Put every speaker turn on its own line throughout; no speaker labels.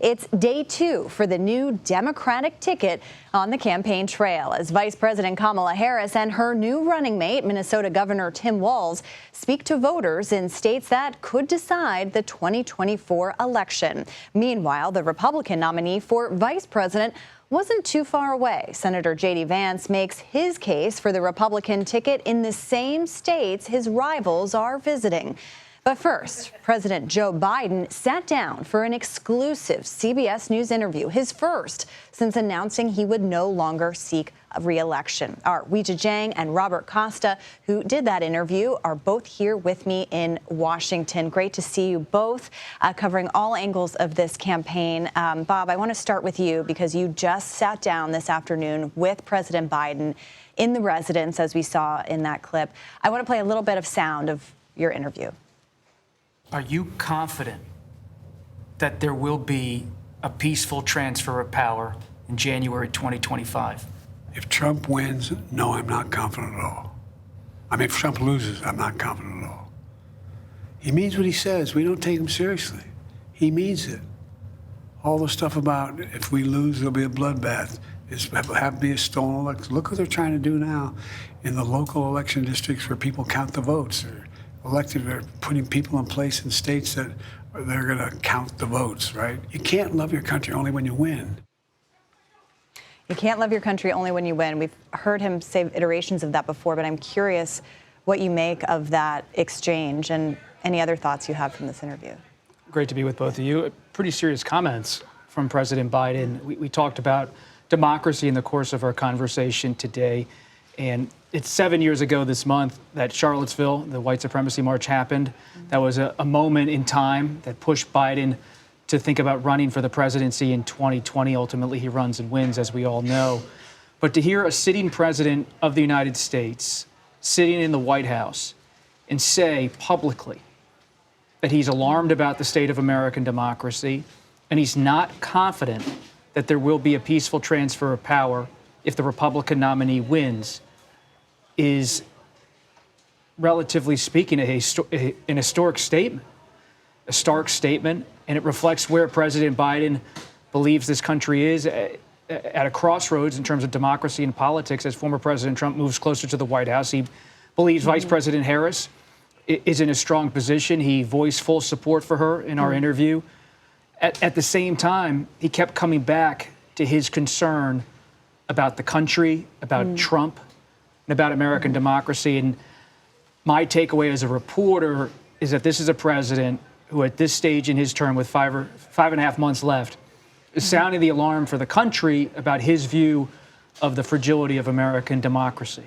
It's day 2 for the new Democratic ticket on the campaign trail as Vice President Kamala Harris and her new running mate, Minnesota Governor Tim Walz, speak to voters in states that could decide the 2024 election. Meanwhile, the Republican nominee for vice president wasn't too far away. Senator J.D. Vance makes his case for the Republican ticket in the same states his rivals are visiting. But first, President Joe Biden sat down for an exclusive CBS News interview, his first since announcing he would no longer seek a re-election. Our Weijia Jiang and Robert Costa, who did that interview, are both here with me in Washington. Great to see you both, covering all angles of this campaign. Bob, I want to start with you because you just sat down this afternoon with President Biden in the residence, as we saw in that clip. I want to play a little bit of sound of your interview.
Are you confident that there will be a peaceful transfer of power in January 2025?
If Trump wins, no, I'm not confident at all. I mean, if Trump loses, I'm not confident at all. He means what he says. We don't take him seriously. He means it. All the stuff about if we lose, there'll be a bloodbath. Have to be a stolen election. Look what they're trying to do now in the local election districts where people count the votes. They're putting people in place in states that they're going to count the votes, right? You can't love your country only when you win.
You can't love your country only when you win. We've heard him say iterations of that before, but I'm curious what you make of that exchange and any other thoughts you have from this interview.
Great to be with both of you. Pretty serious comments from President Biden. We talked about democracy in the course of our conversation today. And it's 7 years ago this month that Charlottesville, the white supremacy march, happened. That was a moment in time that pushed Biden to think about running for the presidency in 2020. Ultimately, he runs and wins, as we all know. But to hear a sitting president of the United States sitting in the White House and say publicly that he's alarmed about the state of American democracy and he's not confident that there will be a peaceful transfer of power if the Republican nominee wins is, relatively speaking, an historic statement, a stark statement, and it reflects where President Biden believes this country is at a crossroads in terms of democracy and politics as former President Trump moves closer to the White House. He believes Vice President Harris is in a strong position. He voiced full support for her in our interview. At the same time, he kept coming back to his concern about the country, about Trump, and about American democracy. And my takeaway as a reporter is that this is a president who, at this stage in his term with 5.5 months left, is sounding the alarm for the country about his view of the fragility of American democracy.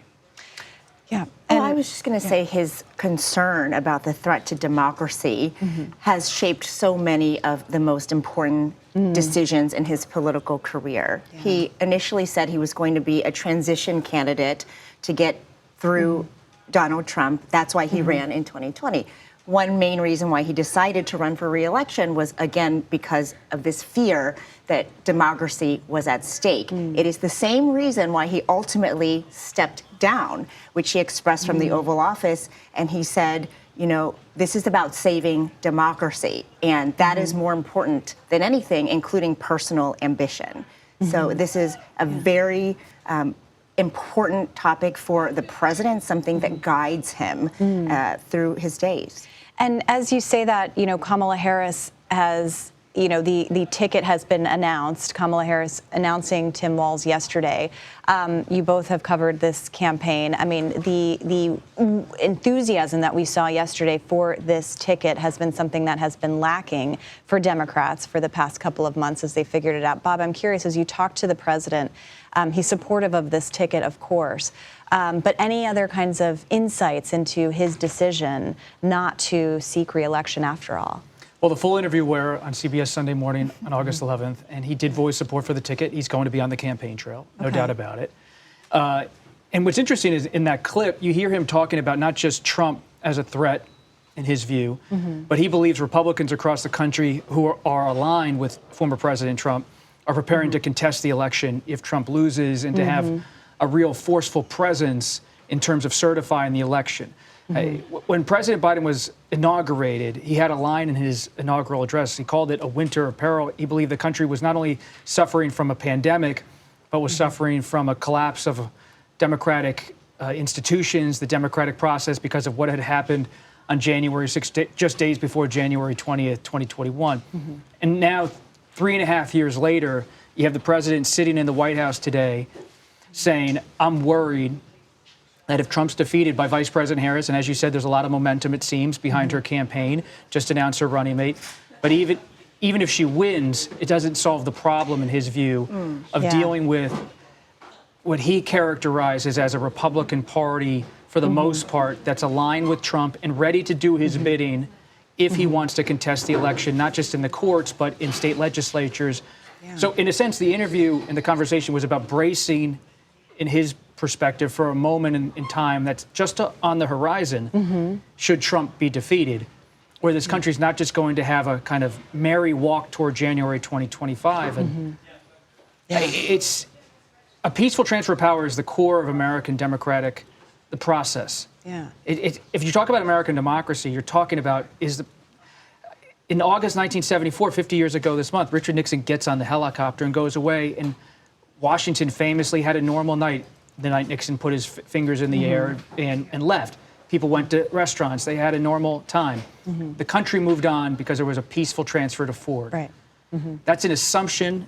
Yeah. Well, I was just going to say his concern about the threat to democracy has shaped so many of the most important decisions in his political career. Yeah. He initially said he was going to be a transition candidate to get through Donald Trump. That's why he ran in 2020. One main reason why he decided to run for re-election was, again, because of this fear that democracy was at stake. It is the same reason why he ultimately stepped down, which he expressed from the Oval Office. And he said, you know, this is about saving democracy. And that is more important than anything, including personal ambition. So this is a very important topic for the president, something that guides him through his days.
And as you say that, you know, Kamala Harris has, you know, the ticket has been announced. Kamala Harris announcing Tim Walz yesterday. You both have covered this campaign. I mean, the enthusiasm that we saw yesterday for this ticket has been something that has been lacking for Democrats for the past couple of months as they figured it out. Bob, I'm curious, as you talk to the president, he's supportive of this ticket, of course. But any other kinds of insights into his decision not to seek re-election after all?
Well, the full interview were on CBS Sunday Morning on August 11th, and he did voice support for the ticket. He's going to be on the campaign trail, no doubt about it. And what's interesting is in that clip, you hear him talking about not just Trump as a threat in his view, but he believes Republicans across the country who are aligned with former President Trump are preparing to contest the election if Trump loses and to have a real forceful presence in terms of certifying the election. When President Biden was inaugurated, he had a line in his inaugural address. He called it a winter of peril. He believed the country was not only suffering from a pandemic, but was suffering from a collapse of democratic institutions, the democratic process, because of what had happened on January 6th, just days before January 20th, 2021. And now, 3.5 years later, you have the president sitting in the White House today saying, I'm worried that if Trump's defeated by Vice President Harris, and as you said, there's a lot of momentum, it seems, behind her campaign, just announced her running mate. But even if she wins, it doesn't solve the problem, in his view, of dealing with what he characterizes as a Republican Party, for the most part, that's aligned with Trump and ready to do his bidding if he wants to contest the election, not just in the courts, but in state legislatures. So in a sense, the interview and the conversation was about bracing, in his perspective, for a moment in time that's just on the horizon, should Trump be defeated, where this country's not just going to have a kind of merry walk toward January 2025. And it's a peaceful transfer of power is the core of American democratic, the process. If you talk about American democracy, you're talking about in August 1974, 50 years ago this month, Richard Nixon gets on the helicopter and goes away, and Washington famously had a normal night the night Nixon put his fingers in the air and left. People went to restaurants. They had a normal time. The country moved on because there was a peaceful transfer to Ford. That's an assumption.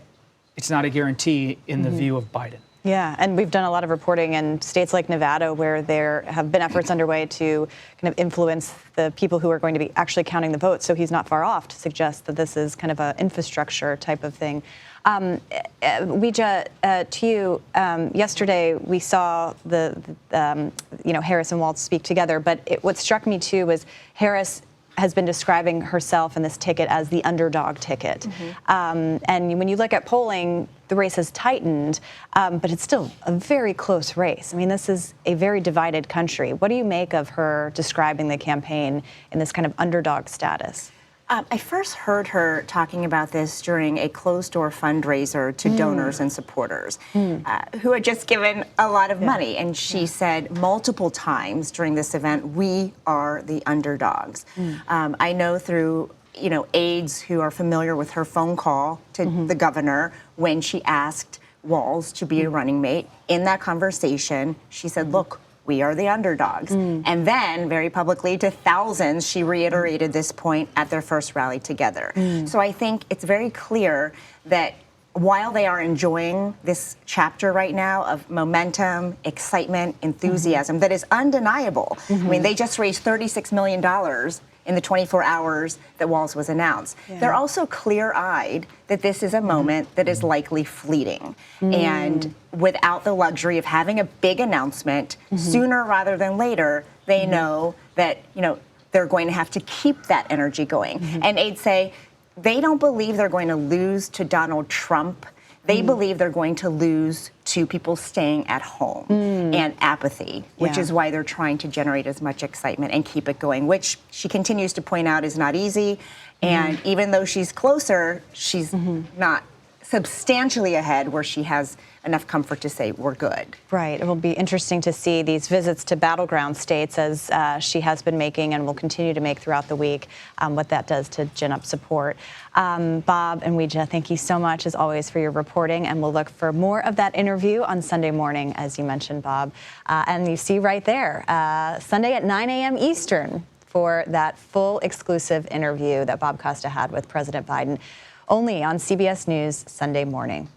It's not a guarantee in the view of Biden.
Yeah, and we've done a lot of reporting in states like Nevada where there have been efforts underway to kind of influence the people who are going to be actually counting the votes. So he's not far off to suggest that this is kind of an infrastructure type of thing. Weijia, to you, yesterday we saw Harris and Walz speak together, but what struck me too was Harris has been describing herself and this ticket as the underdog ticket. And when you look at polling, the race has tightened, but it's still a very close race. I mean, this is a very divided country. What do you make of her describing the campaign in this kind of underdog status?
I first heard her talking about this during a closed-door fundraiser to donors and supporters who had just given a lot of money. And she said multiple times during this event, we are the underdogs. I know through aides who are familiar with her phone call to the governor when she asked Walz to be a running mate. In that conversation, she said, look, we are the underdogs. And then, very publicly to thousands, she reiterated this point at their first rally together. So I think it's very clear that while they are enjoying this chapter right now of momentum, excitement, enthusiasm that is undeniable. I mean, they just raised $36 million in the 24 hours that Walz was announced. They're also clear-eyed that this is a moment that is likely fleeting. And without the luxury of having a big announcement, sooner rather than later, they know that, they're going to have to keep that energy going. And aides say they don't believe they're going to lose to Donald Trump. They believe they're going to lose to people staying at home and apathy, which is why they're trying to generate as much excitement and keep it going, which she continues to point out is not easy. And even though she's closer, she's not substantially ahead where she has enough comfort to say we're good.
Right. It will be interesting to see these visits to battleground states as she has been making and will continue to make throughout the week, what that does to gin up support. Bob and Weijia, thank you so much, as always, for your reporting, and we'll look for more of that interview on Sunday morning, as you mentioned, Bob. And you see right there, Sunday at 9 a.m. Eastern for that full exclusive interview that Bob Costa had with President Biden, only on CBS News Sunday Morning.